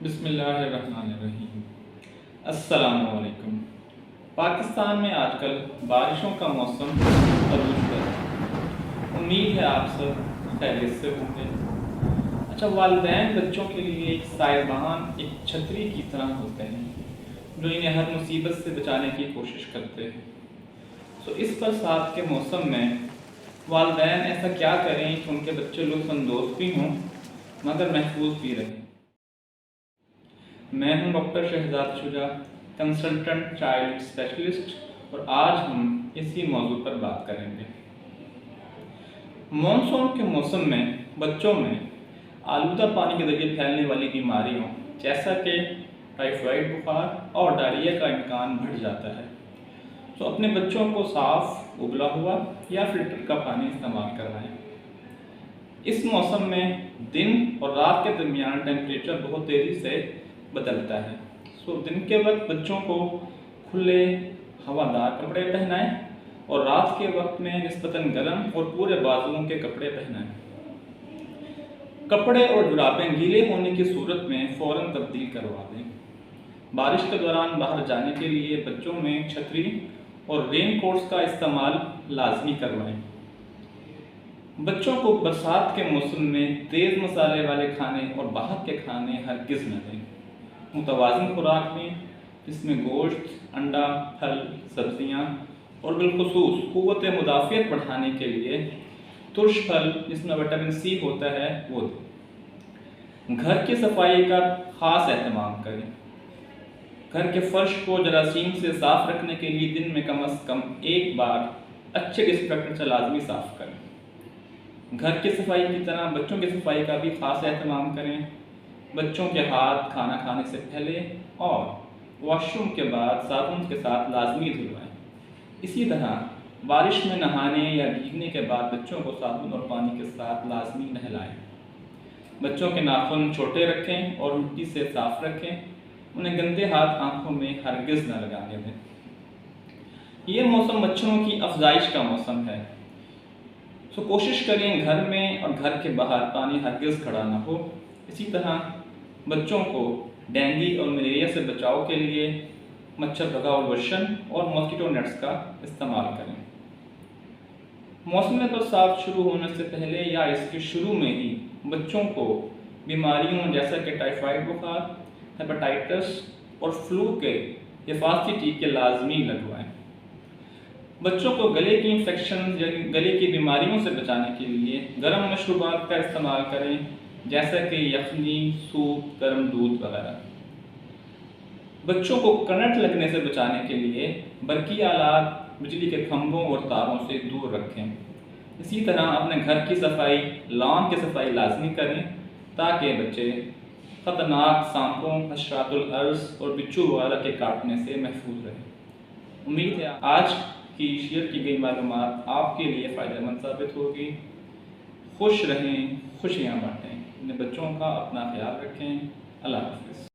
बिस्मिल्लाहिर्रहमानिर्रहीम। अस्सलामुअलैकुम। पाकिस्तान में आजकल बारिशों का मौसम अरूज पर है। उम्मीद है आप सब खैरियत से होंगे। अच्छा, वालिदैन बच्चों के लिए एक साहिबान, एक छतरी की तरह होते हैं जो इन्हें हर मुसीबत से बचाने की कोशिश करते हैं। तो इस बरसात के मौसम में वालिदैन ऐसा क्या करें कि उनके बच्चे लुत्फ़अंदोज़ भी हों मगर महफूज भी रहें। मैं हूं doctor Shahzad Shuja, consultant child specialist, और आज हम इसी मौजू पर बात करेंगे। मानसून के मौसम में बच्चों में आलूदा पानी के जरिए फैलने वाली बीमारियों जैसा कि टाइफाइड बुखार और डायरिया का इम्कान बढ़ जाता है। तो अपने बच्चों को साफ, उबला हुआ या फिल्टर का पानी इस्तेमाल करवाएं। इस मौसम में दिन और रात के दरमियान टेम्परेचर बहुत तेज़ी से बदलता है। दिन के वक्त बच्चों को खुले हवादार कपड़े पहनाएं और रात के वक्त में निस्बतन गर्म और पूरे बाजुओं के कपड़े पहनाएं। कपड़े और जुराबें गीले होने की सूरत में फ़ौरन तब्दील करवा दें। बारिश के दौरान बाहर जाने के लिए बच्चों में छतरी और रेन कोट्स का इस्तेमाल लाजमी करवाएं। बच्चों को बरसात के मौसम में तेज़ मसाले वाले खाने और बाहर के खाने हरगिज़ न दें। मुतवाज़िन खुराक में जिसमें गोश्त, अंडा, फल, सब्जियां और बिलखुसूस क़ुव्वत मुदाफ़ियत बढ़ाने के लिए तुर्श फल जिसमें विटामिन सी होता है वो दें। घर की सफाई का ख़ास एहतमाम करें। घर के फर्श को जरासीम से साफ़ रखने के लिए दिन में कम से कम एक बार अच्छे डिसइंफेक्टेंट से लाजमी साफ़ करें। घर की सफाई की तरह बच्चों की सफाई का भी ख़ास एहतमाम करें। बच्चों के हाथ खाना खाने से पहले और वॉशरूम के बाद साबुन के साथ लाजमी धुलवाएं। इसी तरह बारिश में नहाने या भीगने के बाद बच्चों को साबुन और पानी के साथ लाजमी नहलाएं। बच्चों के नाखून छोटे रखें और मिट्टी से साफ रखें। उन्हें गंदे हाथ आंखों में हरगिज़ न लगाने दें। ये मौसम मच्छरों की अफजाइश का मौसम है। कोशिश करें घर में और घर के बाहर पानी हरगिज़ खड़ा ना हो। इसी तरह बच्चों को डेंगू और मलेरिया से बचाव के लिए मच्छर भगाओ लोशन और मॉस्किटो नेट्स का इस्तेमाल करें। मौसम बरसात शुरू होने से पहले या इसके शुरू में ही बच्चों को बीमारियों जैसा कि टाइफाइड बुखार, हेपेटाइटिस और फ्लू के हिफाजती टीके लाजमी लगवाएं। बच्चों को गले की इन्फेक्शन या गले की बीमारियों से बचाने के लिए गर्म मशरूबात का इस्तेमाल करें जैसा कि यखनी, सूप, गर्म दूध वगैरह। बच्चों को करंट लगने से बचाने के लिए बरकी आलात बिजली के खंभों और तारों से दूर रखें। इसी तरह अपने घर की सफाई, लॉन की सफाई लाजमी करें ताकि बच्चे ख़तरनाक सांपों, हशरातुल अर्ज़ और बिच्छू वगैरह के काटने से महफूज रहें। उम्मीद है आज की शेयर की गई मालूमात आपके लिए फ़ायदेमंद साबित होगी। खुश रहें, खुशियाँ बाँटें। अपने बच्चों का अपना ख्याल रखें। अल्लाह हाफ़िज़।